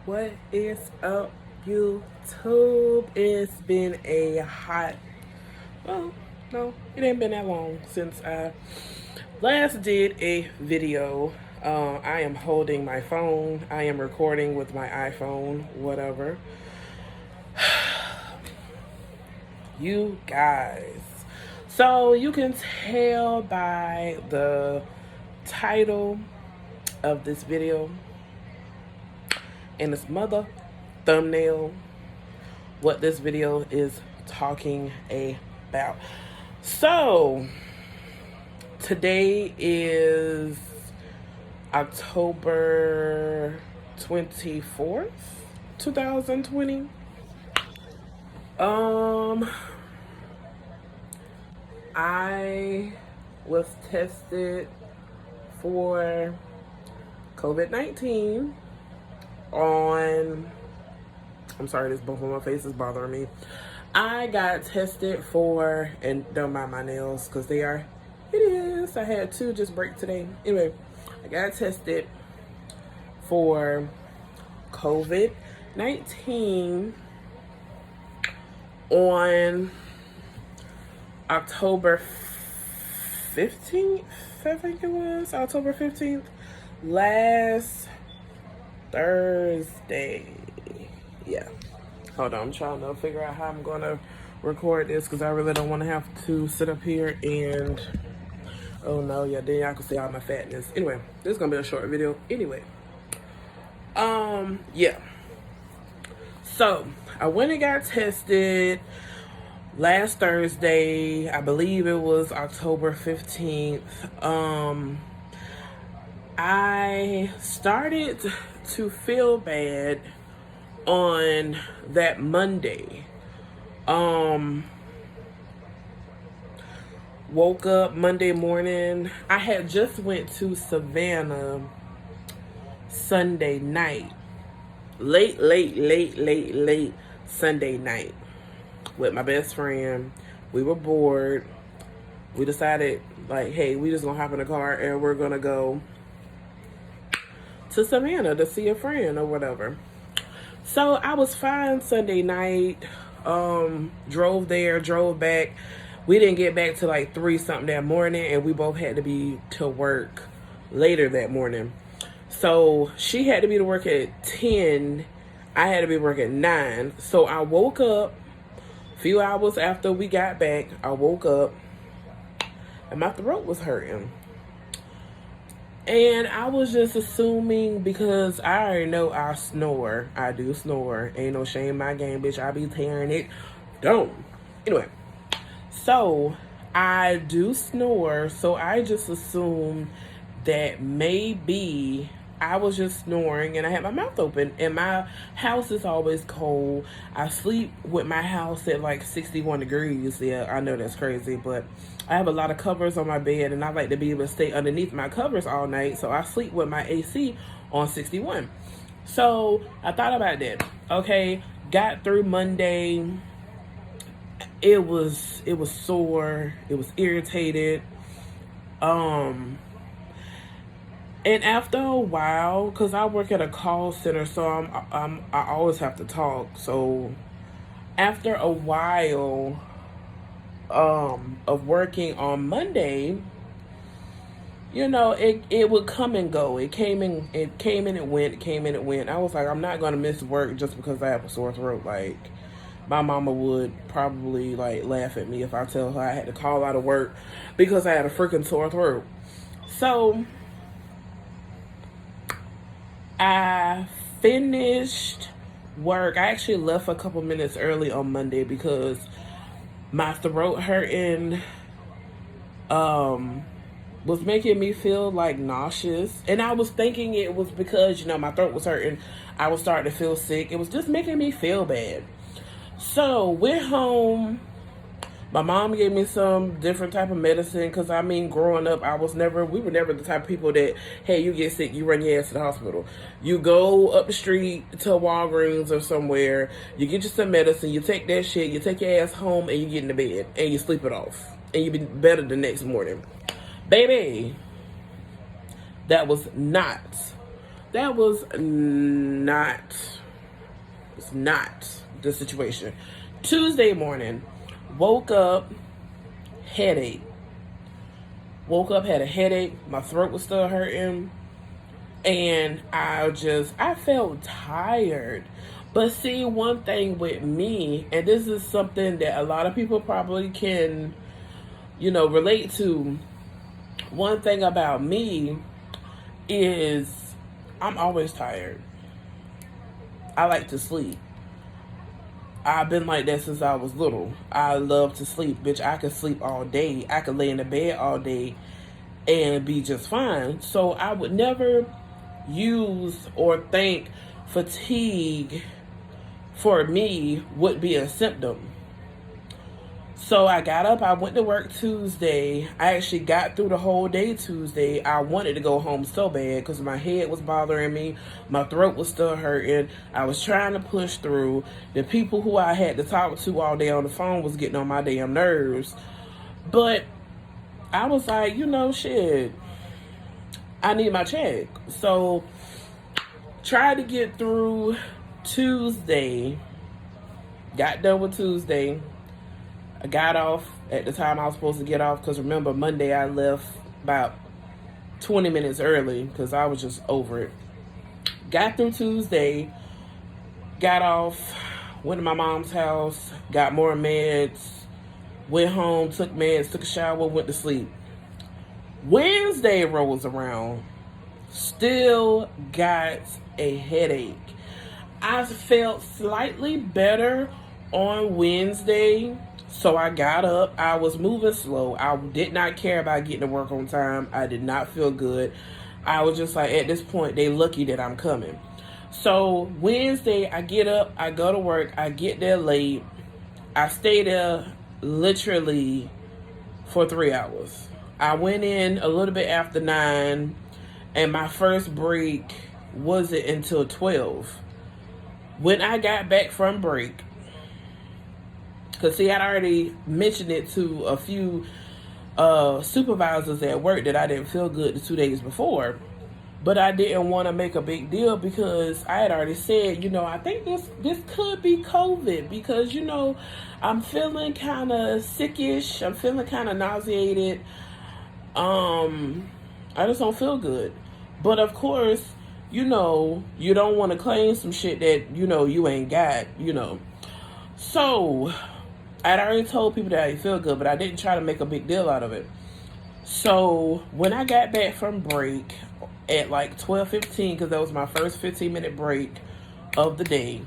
What is up, YouTube? It's been a well, no, it ain't been that long since I last did a video. I am holding my phone. I am recording with my iPhone, whatever. You guys. So you can tell by the title of this video and this mother thumbnail what this video is talking about. So today is October 24th, 2020. I was tested for COVID-19 on, I'm sorry, this both of my face is bothering me. I got tested for, and don't mind my nails because they are hideous. I had two just break today. Anyway, I got tested for COVID-19 on October 15th, I think it was, October 15th, last Thursday. Yeah. Hold on, I'm trying to figure out how I'm going to record this because I really don't want to have to sit up here and, oh no, yeah, then y'all can see all my fatness. Anyway, this is going to be a short video. Anyway, yeah. So, I went and got tested last Thursday. I believe it was October 15th. I started to feel bad on that Monday. Woke up Monday morning. I had just went to Savannah Sunday night. Late Sunday night with my best friend. We were bored. We decided, like, hey, we just gonna hop in the car and we're gonna go to Savannah to see a friend or whatever. So I was fine Sunday night. Drove there, drove back. We didn't get back to like 3 something that morning, and we both had to be to work later that morning. So she had to be to work at 10. I had to be working at 9. So I woke up a few hours after we got back. I woke up and my throat was hurting. And I was just assuming, because I already know I snore. I do snore. Ain't no shame in my game, bitch. I be tearing it down. Anyway, so I do snore. So I just assumed that maybe I was just snoring and I had my mouth open. And my house is always cold. I sleep with my house at like 61 degrees. Yeah, I know that's crazy, but I have a lot of covers on my bed and I like to be able to stay underneath my covers all night. So I sleep with my AC on 61. So I thought about that. Okay, got through Monday. It was sore. It was irritated. And after a while, because I work at a call center, so I always have to talk. So after a while of working on Monday, you know, it would come and go. It came and it went. I was like, I'm not gonna miss work just because I have a sore throat. Like, my mama would probably like laugh at me if I tell her I had to call out of work because I had a freaking sore throat. So I finished work. I actually left a couple minutes early on Monday because my throat hurting was making me feel like nauseous. And I was thinking it was because, you know, my throat was hurting. I was starting to feel sick. It was just making me feel bad. So went home. My mom gave me some different type of medicine because, I mean, growing up, we were never the type of people that, hey, you get sick, you run your ass to the hospital. You go up the street to Walgreens or somewhere, you get you some medicine, you take that shit, you take your ass home, and you get in the bed, and you sleep it off. And you be better the next morning. Baby, that was not It's not the situation. Tuesday morning, woke up, headache. Woke up, had a headache. My throat was still hurting. And I felt tired. But see, one thing with me, and this is something that a lot of people probably can, relate to. One thing about me is I'm always tired. I like to sleep. I've been like that since I was little. I love to sleep. Bitch, I could sleep all day. I could lay in the bed all day and be just fine. So I would never use or think fatigue for me would be a symptom. So I got up, I went to work Tuesday. I actually got through the whole day Tuesday. I wanted to go home so bad because my head was bothering me. My throat was still hurting. I was trying to push through. The people who I had to talk to all day on the phone was getting on my damn nerves. But I was like, shit, I need my check. So tried to get through Tuesday. Got done with Tuesday. I got off at the time I was supposed to get off because remember Monday I left about 20 minutes early because I was just over it. Got through Tuesday, got off, went to my mom's house, got more meds, went home, took meds, took a shower, went to sleep. Wednesday rolls around, still got a headache. I felt slightly better on Wednesday. So I got up. I was moving slow. I did not care about getting to work on time. I did not feel good. I was just like, at this point, they lucky that I'm coming. So Wednesday, I get up. I go to work. I get there late. I stay there literally for 3 hours. I went in a little bit after 9. And my first break wasn't until 12. When I got back from break, because see, I'd already mentioned it to a few supervisors at work that I didn't feel good the 2 days before. But I didn't want to make a big deal because I had already said, I think this could be COVID because, I'm feeling kind of sickish. I'm feeling kind of nauseated. I just don't feel good. But of course, you don't want to claim some shit that, you ain't got, So I'd already told people that I didn't feel good, but I didn't try to make a big deal out of it. So when I got back from break at like 12:15, because that was my first 15-minute break of the day,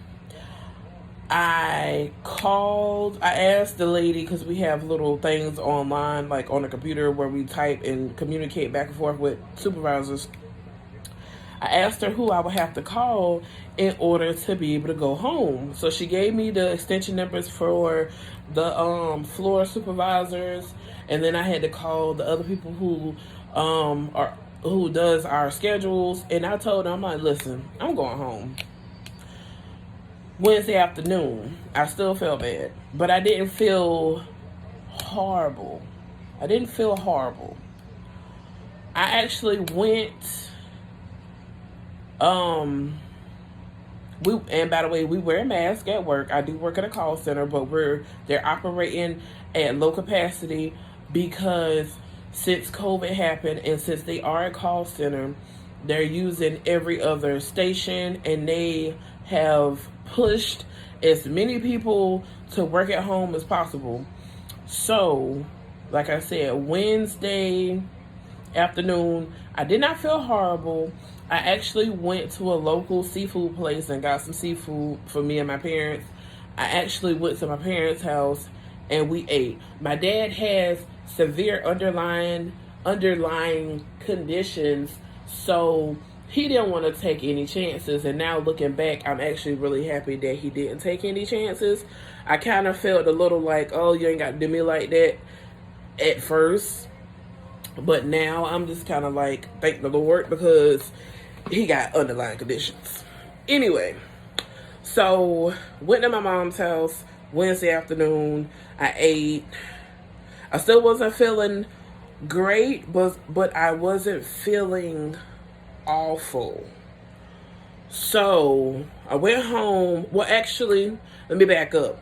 I asked the lady, because we have little things online, like on the computer where we type and communicate back and forth with supervisors. I asked her who I would have to call in order to be able to go home. So she gave me the extension numbers for the floor supervisors, and then I had to call the other people who does our schedules. And I told them, I'm like, listen, I'm going home. Wednesday afternoon, I still felt bad, but I didn't feel horrible. I actually went. And by the way, we wear masks at work. I do work at a call center, but they're operating at low capacity because since COVID happened and since they are a call center, they're using every other station, and they have pushed as many people to work at home as possible. So, like I said, Wednesday afternoon, I did not feel horrible. I actually went to a local seafood place and got some seafood for me and my parents. I actually went to my parents' house and we ate. My dad has severe underlying conditions, so he didn't want to take any chances. And now looking back, I'm actually really happy that he didn't take any chances. I kind of felt a little like, oh, you ain't got to do me like that at first. But now I'm just kind of like, thank the Lord, because he got underlying conditions. Anyway, so went to my mom's house Wednesday afternoon. I ate. I still wasn't feeling great, but I wasn't feeling awful. So I went home. Well, actually, let me back up.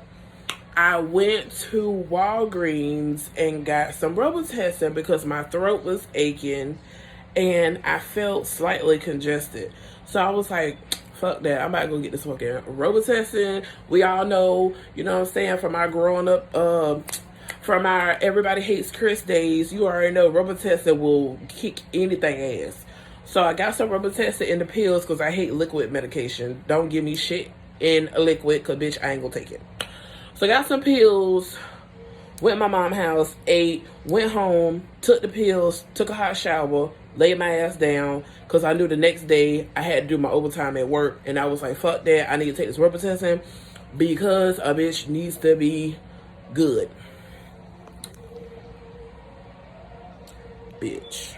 I went to Walgreens and got some Robitussin because my throat was aching and I felt slightly congested. So I was like, fuck that. I'm about to go get this fucking Robitussin. We all know, you know what I'm saying, from our growing up, from our Everybody Hates Chris days, you already know Robitussin will kick anything ass. So I got some Robitussin in the pills because I hate liquid medication. Don't give me shit in a liquid because, bitch, I ain't gonna take it. So I got some pills, went to my mom's house, ate, went home, took the pills, took a hot shower, laid my ass down because I knew the next day I had to do my overtime at work. And I was like, fuck that. I need to take this Robitussin because a bitch needs to be good. Bitch.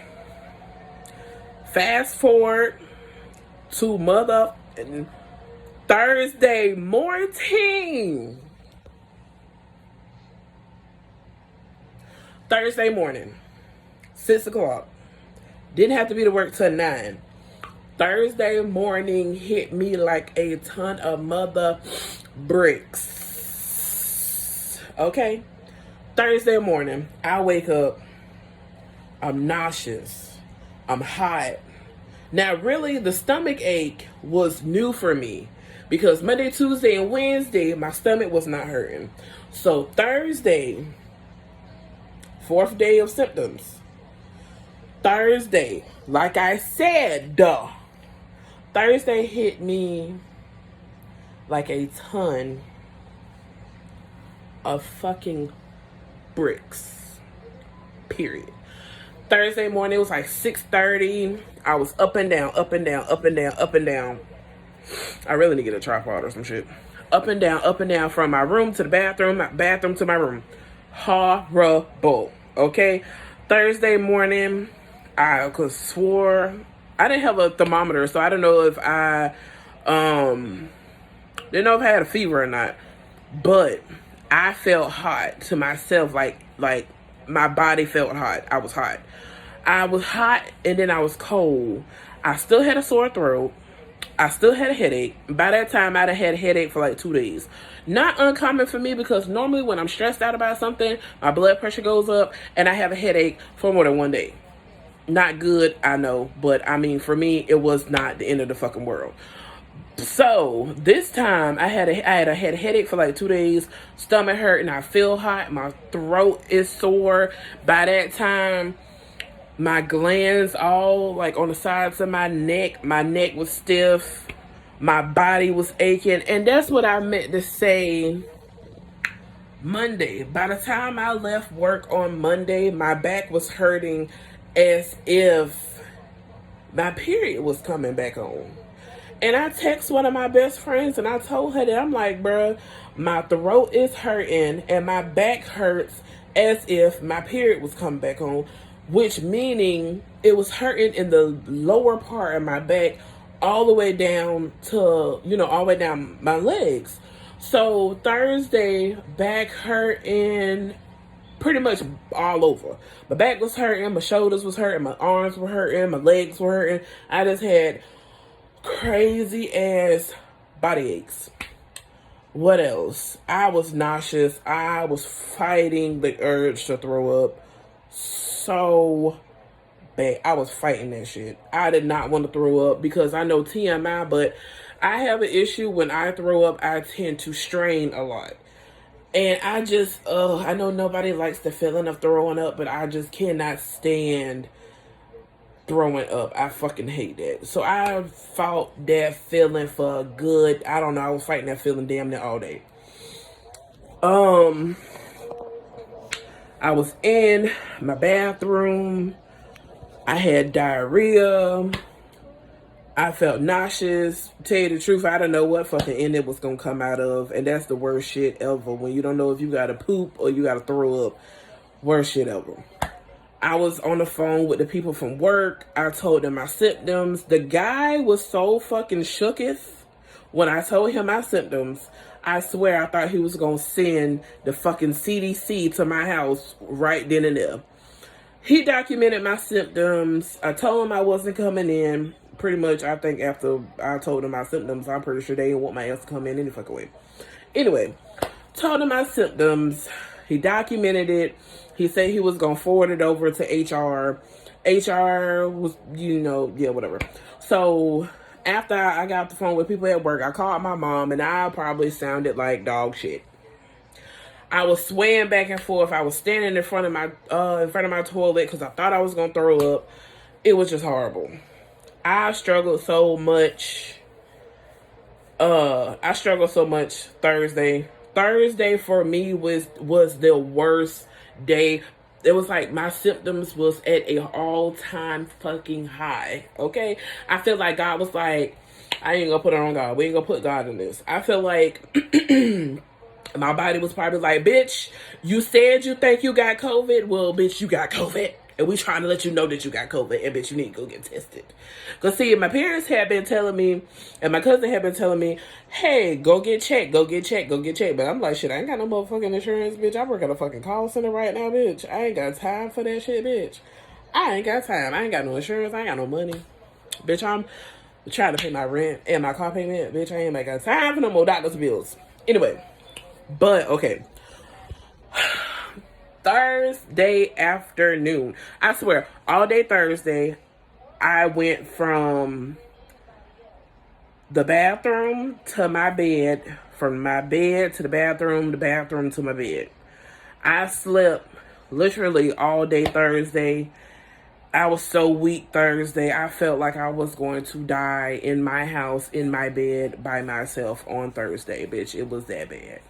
Fast forward to mother Thursday morning. Thursday morning, 6 o'clock. Didn't have to be to work till 9. Thursday morning hit me like a ton of mother bricks. Okay? Thursday morning, I wake up. I'm nauseous. I'm hot. Now, really, the stomach ache was new for me because Monday, Tuesday, and Wednesday, my stomach was not hurting. So Thursday, 4th day of symptoms. Thursday, like I said, Thursday hit me like a ton of fucking bricks. Period. Thursday morning, it was like 6:30. I was up and down, up and down, up and down, up and down. I really need to get a tripod or some shit. Up and down from my room to the bathroom, my bathroom to my room. Horrible. Okay? Thursday morning, I swore I didn't have a thermometer, so I don't know if I didn't know if I had a fever or not. But I felt hot to myself, like my body felt hot. I was hot. I was hot and then I was cold. I still had a sore throat. I still had a headache. By that time, I'd have had a headache for like 2 days. Not uncommon for me because normally when I'm stressed out about something, my blood pressure goes up and I have a headache for more than 1 day. Not good, I know, but I mean, for me, it was not the end of the fucking world. So this time I had a headache for like 2 days, stomach hurt, and I feel hot. My throat is sore. By that time, my glands all like on the sides of my neck was stiff. My body was aching, and that's what I meant to say. Monday. By the time I left work on Monday, my back was hurting as if my period was coming back on. And I text one of my best friends and I told her that I'm like, bruh, my throat is hurting and my back hurts as if my period was coming back on, which meaning it was hurting in the lower part of my back all the way down to, all the way down my legs. So Thursday, back hurting pretty much all over. My back was hurting, my shoulders was hurting, my arms were hurting, my legs were hurting. I just had crazy ass body aches. What else? I was nauseous. I was fighting the urge to throw up so bad. I was fighting that shit. I did not want to throw up because I know TMI, but I have an issue when I throw up. I tend to strain a lot. And I just, I know nobody likes the feeling of throwing up, but I just cannot stand throwing up. I fucking hate that. So I fought that feeling for a good, I don't know, I was fighting that feeling damn near all day. I was in my bathroom. I had diarrhea. I felt nauseous. Tell you the truth, I don't know what fucking end it was gonna come out of. And that's the worst shit ever. When you don't know if you gotta poop or you gotta throw up. Worst shit ever. I was on the phone with the people from work. I told them my symptoms. The guy was so fucking shooketh when I told him my symptoms. I swear I thought he was gonna send the fucking CDC to my house right then and there. He documented my symptoms. I told him I wasn't coming in. pretty much, I think after I told him my symptoms, I'm pretty sure they didn't want my ass to come in any fucking way. Anyway, told him my symptoms. He documented it. He said he was going to forward it over to HR. HR was, whatever. So after I got off the phone with people at work, I called my mom, and I probably sounded like dog shit. I was swaying back and forth. I was standing in front of my toilet because I thought I was gonna throw up. It was just horrible. I struggled so much. Thursday. Thursday for me was the worst day. It was like my symptoms was at a all-time fucking high. Okay, I feel like God was like, I ain't gonna put it on God. We ain't gonna put God in this. I feel like my body was probably like, bitch, you said you think you got COVID. Well, bitch, you got COVID. And we trying to let you know that you got COVID. And bitch, you need to go get tested. Because see, my parents had been telling me, and my cousin had been telling me, hey, go get checked, go get checked, go get checked. But I'm like, shit, I ain't got no motherfucking insurance, bitch. I work at a fucking call center right now, bitch. I ain't got time for that shit, bitch. I ain't got time. I ain't got no insurance. I ain't got no money. Bitch, I'm trying to pay my rent and my car payment. Bitch, I ain't got time for no more doctor's bills. Anyway. But, okay. Thursday afternoon. I swear, all day Thursday, I went from the bathroom to my bed, from my bed to the bathroom to my bed. I slept literally all day Thursday. I was so weak Thursday. I felt like I was going to die in my house, in my bed, by myself on Thursday, bitch. It was that bad.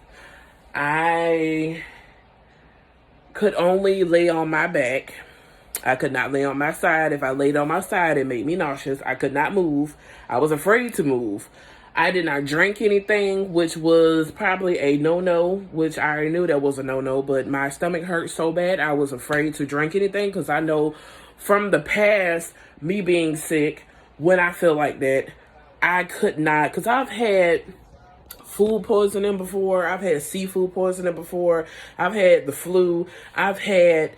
I could only lay on my back. I could not lay on my side. If I laid on my side, it made me nauseous. I could not move. I was afraid to move. I did not drink anything, which was probably a no-no, which I already knew that was a no-no, but my stomach hurt so bad I was afraid to drink anything because I know from the past, me being sick, when I feel like that, I could not, because I've had food poisoning before. I've had seafood poisoning before. I've had the flu. I've had,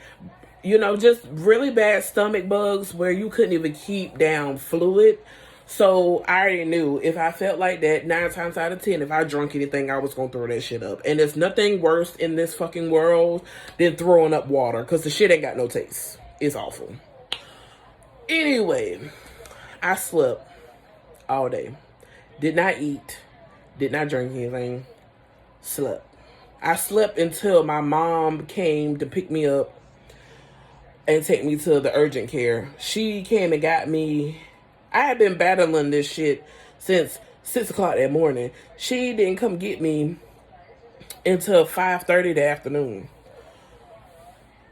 just really bad stomach bugs where you couldn't even keep down fluid. So I already knew if I felt like that, 9 times out of 10, if I drank anything, I was going to throw that shit up. And there's nothing worse in this fucking world than throwing up water because the shit ain't got no taste. It's awful. Anyway, I slept all day. Did not eat. Did not drink anything. Slept. I slept until my mom came to pick me up and take me to the urgent care. She came and got me. I had been battling this shit since 6 o'clock that morning. She didn't come get me until 5:30 that afternoon.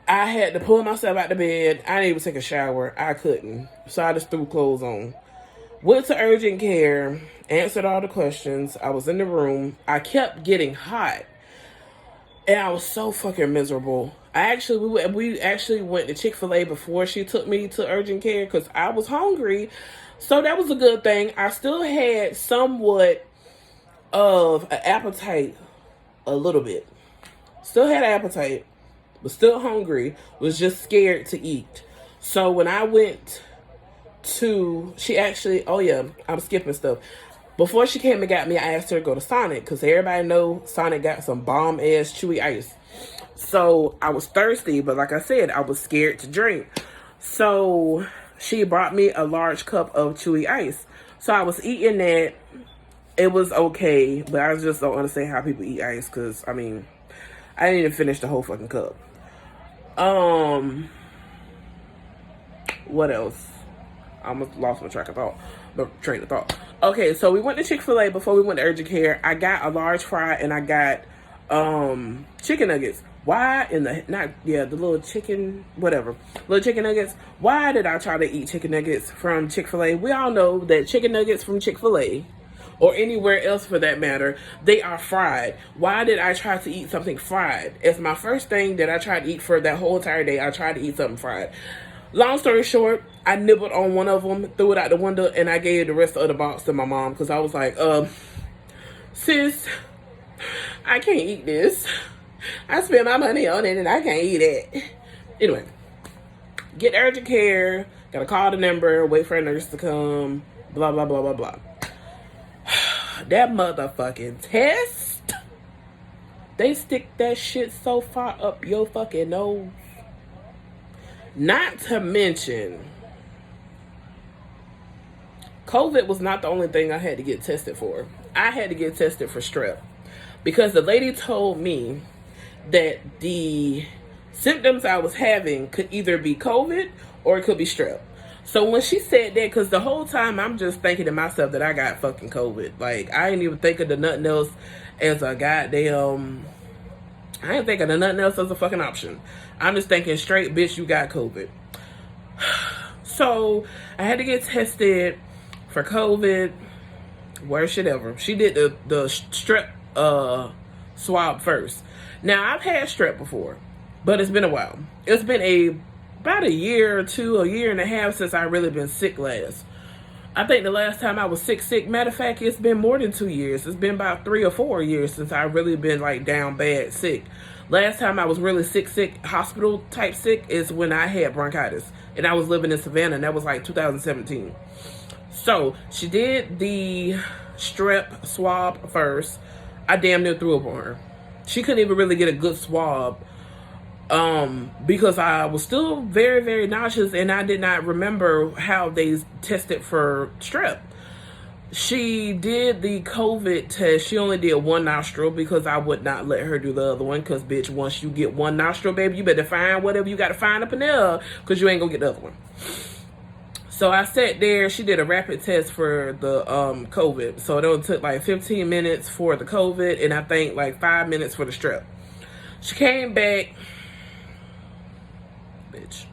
I had to pull myself out of bed. I didn't even take a shower. I couldn't. So I just threw clothes on. Went to urgent care, answered all the questions. I was in the room. I kept getting hot. And I was so fucking miserable. We actually went to Chick-fil-A before she took me to urgent care because I was hungry. So that was a good thing. I still had somewhat of an appetite, a little bit. Still had an appetite, but still hungry. Was just scared to eat. So when I went I'm skipping stuff. Before she came and got me, I asked her to go to Sonic because everybody know Sonic got some bomb ass chewy ice. So I was thirsty, but like I said, I was scared to drink. So she brought me a large cup of chewy ice. So I was eating that. It was okay, but I just don't understand how people eat ice because I didn't even finish the whole fucking cup. What else? I almost lost my train of thought. Okay, so we went to Chick-fil-A before we went to urgent care. I got a large fry and I got chicken nuggets. Why in the little chicken, whatever. Little chicken nuggets. Why did I try to eat chicken nuggets from Chick-fil-A? We all know that chicken nuggets from Chick-fil-A, or anywhere else for that matter, they are fried. Why did I try to eat something fried? It's my first thing that I tried to eat for that whole entire day. I tried to eat something fried. Long story short, I nibbled on one of them, threw it out the window, and I gave the rest of the box to my mom because I was like, sis, I can't eat this. I spent my money on it and I can't eat it. Anyway, get urgent care. Gotta call the number, wait for a nurse to come, blah, blah, blah, blah, blah. That motherfucking test, they stick that shit so far up your fucking nose. Not to mention, COVID was not the only thing I had to get tested for. I had to get tested for strep. Because the lady told me that the symptoms I was having could either be COVID or it could be strep. So when she said that, because the whole time I'm just thinking to myself that I got fucking COVID. Like, I ain't even thinking of nothing else as a goddamn... I ain't thinking of nothing else as a fucking option. I'm just thinking straight, bitch, you got COVID. So I had to get tested for COVID. Worst shit ever. She did the strep swab first. Now, I've had strep before, but it's been a while. It's been about a year or two, a year and a half since I really been sick last. I think the last time I was sick. Matter of fact, it's been more than 2 years. It's been about 3 or 4 years since I really been like down bad sick. Last time I was really sick, hospital type sick, is when I had bronchitis. And I was living in Savannah, and that was like 2017. So, she did the strep swab first. I damn near threw up on her. She couldn't even really get a good swab because I was still very, very nauseous, and I did not remember how they tested for strep. She did the COVID test. She only did one nostril because I would not let her do the other one. Because, bitch, once you get one nostril, baby, you better find whatever you got to find up in there because you ain't going to get the other one. So I sat there. She did a rapid test for the COVID. So it only took like 15 minutes for the COVID and I think like 5 minutes for the strep. She came back. Bitch.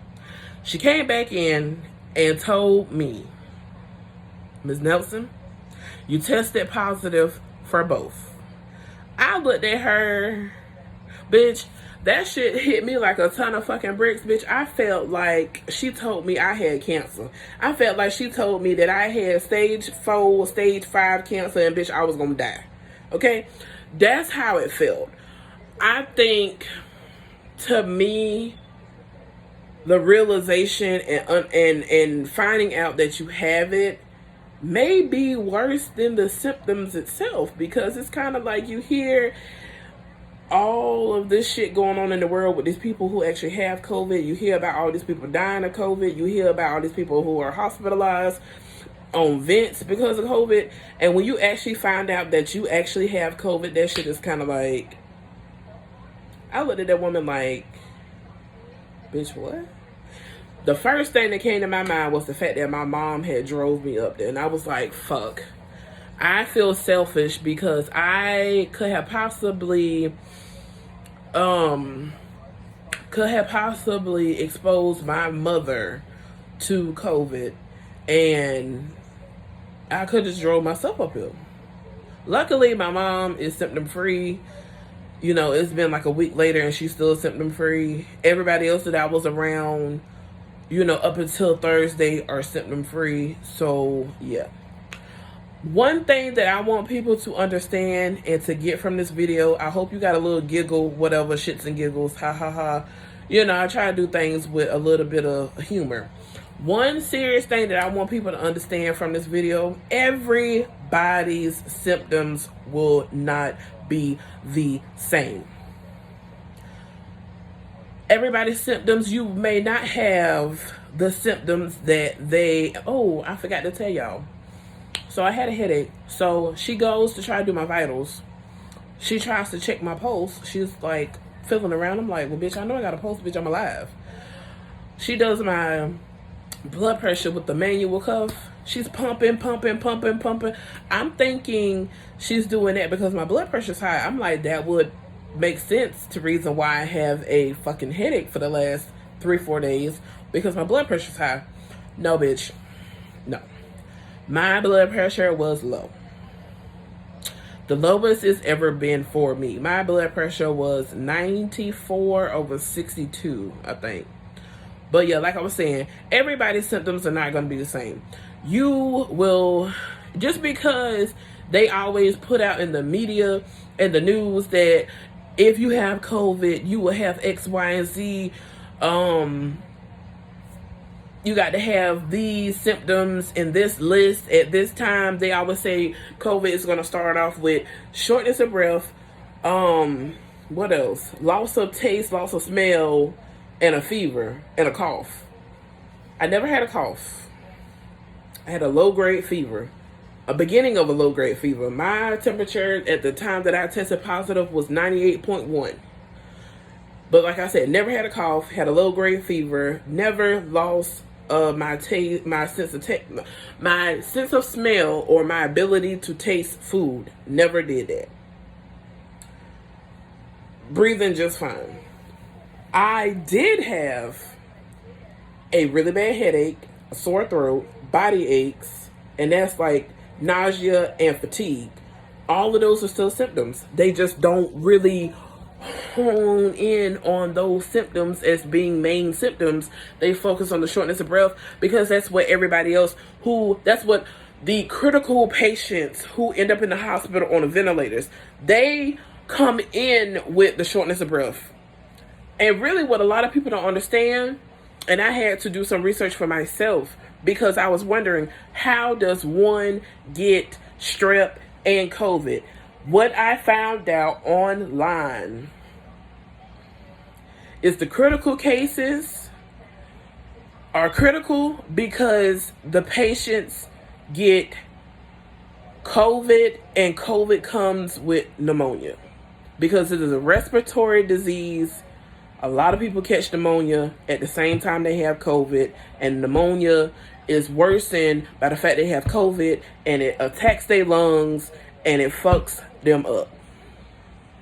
She came back in and told me, Ms. Nelson, you tested positive for both. I looked at her, bitch, that shit hit me like a ton of fucking bricks, bitch. I felt like she told me I had cancer. I felt like she told me that I had stage 4, stage 5 cancer, and bitch, I was gonna die. Okay? That's how it felt. I think, to me, the realization and finding out that you have it may be worse than the symptoms itself, because it's kind of like you hear all of this shit going on in the world with these people who actually have COVID. You hear about all these people dying of COVID. You hear about all these people who are hospitalized on vents because of COVID. And when you actually find out that you actually have COVID, that shit is kind of like, I looked at that woman like, bitch, what? The first thing that came to my mind was the fact that my mom had drove me up there. And I was like, fuck. I feel selfish because I could have possibly exposed my mother to COVID. And I could have just drove myself up here. Luckily, my mom is symptom free. You know, it's been like a week later and she's still symptom free. Everybody else that I was around, you know, up until Thursday are symptom free. So, yeah. One thing that I want people to understand and to get from this video, I hope you got a little giggle, whatever, shits and giggles, ha ha ha. You know, I try to do things with a little bit of humor. One serious thing that I want people to understand from this video, everybody's symptoms will not be the same. Everybody's symptoms, you may not have the symptoms that they, oh, I forgot to tell y'all. So I had a headache. So she goes to try to do my vitals. She tries to check my pulse. She's like feeling around. I'm like, well, bitch, I know I got a pulse, bitch, I'm alive. She does my blood pressure with the manual cuff. She's pumping. I'm thinking she's doing that because my blood pressure's high. I'm like, that would make sense to reason why I have a fucking headache for the last 3-4 days, because my blood pressure's high. No, bitch. No. My blood pressure was low. The lowest it's ever been for me. My blood pressure was 94/62, I think. But yeah, like I was saying, everybody's symptoms are not going to be the same. You will, just because they always put out in the media and the news that if you have COVID, you will have X, Y, and Z you got to have these symptoms in this list at this time. They always say COVID is going to start off with shortness of breath, what else? Loss of taste, loss of smell, and a fever and a cough. I never had a cough. I had a low-grade fever, a beginning of a low-grade fever. My temperature at the time that I tested positive was 98.1. But like I said, never had a cough, had a low-grade fever, never lost my sense of smell or my ability to taste food. Never did that. Breathing just fine. I did have a really bad headache, a sore throat, body aches, and that's like nausea and fatigue. All of those are still symptoms. They just don't really hone in on those symptoms as being main symptoms. They focus on the shortness of breath because that's what everybody else that's what the critical patients who end up in the hospital on the ventilators, they come in with the shortness of breath. And really what a lot of people don't understand, and I had to do some research for myself because I was wondering, how does one get strep and COVID? What I found out online is the critical cases are critical because the patients get COVID and COVID comes with pneumonia. Because it is a respiratory disease, a lot of people catch pneumonia at the same time they have COVID, and pneumonia is worsened by the fact they have COVID and it attacks their lungs and it fucks them up.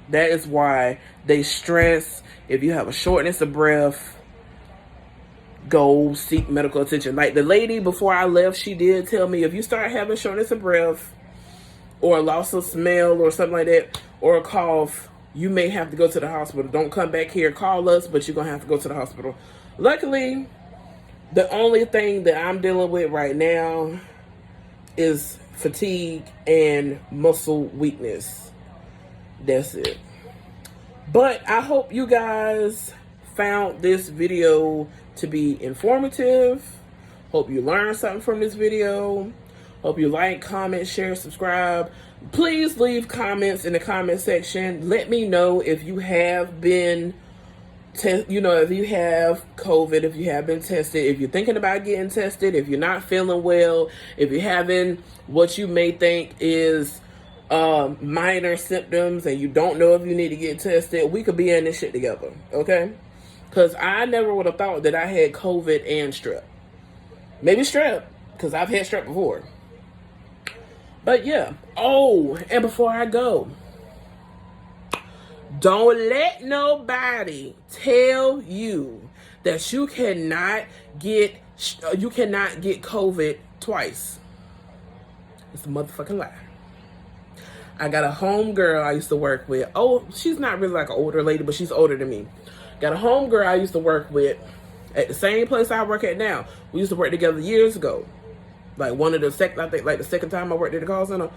That is why they stress, if you have a shortness of breath, go seek medical attention. Like the lady before I left, she did tell me, if you start having shortness of breath or loss of smell or something like that, or a cough, you may have to go to the hospital. Don't come back here, call us, but you're going to have to go to the hospital. Luckily, the only thing that I'm dealing with right now is fatigue and muscle weakness. That's it. But I hope you guys found this video to be informative. Hope you learned something from this video. Hope you like, comment, share, subscribe. Please leave comments in the comment section. Let me know if you have been if you have COVID, if you have been tested, if you're thinking about getting tested, if you're not feeling well, if you're having what you may think is minor symptoms and you don't know if you need to get tested, we could be in this shit together, okay? Because I never would have thought that I had COVID and strep. Maybe strep, because I've had strep before. But yeah. Oh, and before I go, don't let nobody tell you that you cannot get COVID twice. It's a motherfucking lie. I got a home girl I used to work with. Oh, she's not really like an older lady, but she's older than me. Got a home girl I used to work with at the same place I work at now. We used to work together years ago. Like the second time I worked at the call center.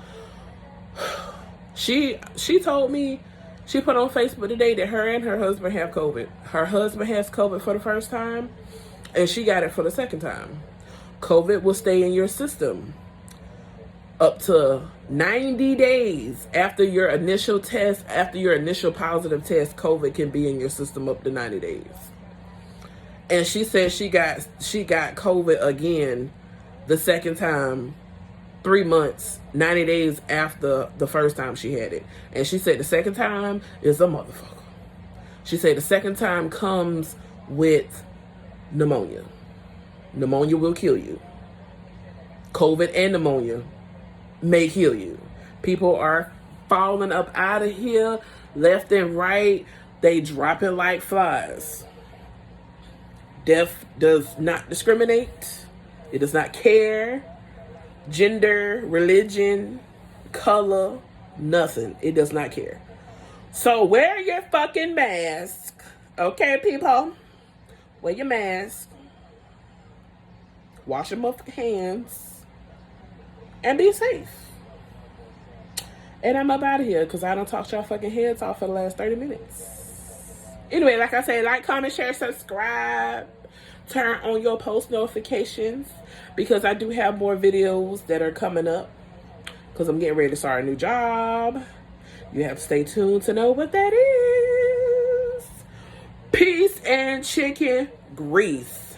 She told me, she put on Facebook today that her and her husband have COVID. Her husband has COVID for the first time, and she got it for the second time. COVID will stay in your system up to 90 days after your initial test. After your initial positive test, COVID can be in your system up to 90 days. And she said she got COVID again the second time, 3 months, 90 days after the first time she had it. And she said the second time is a motherfucker. She said the second time comes with pneumonia. Pneumonia will kill you. COVID and pneumonia may kill you. People are falling up out of here left and right. They dropping like flies. Death does not discriminate. It does not care. Gender, religion, color, nothing. It does not care. So wear your fucking mask. Okay, people? Wear your mask. Wash your motherfucking hands. And be safe. And I'm up out of here because I don't talk y'all fucking heads off for the last 30 minutes. Anyway, like I said, like, comment, share, subscribe. turn on your post notifications because I do have more videos that are coming up because I'm getting ready to start a new job. You have to stay tuned to know what that is. Peace and chicken grease.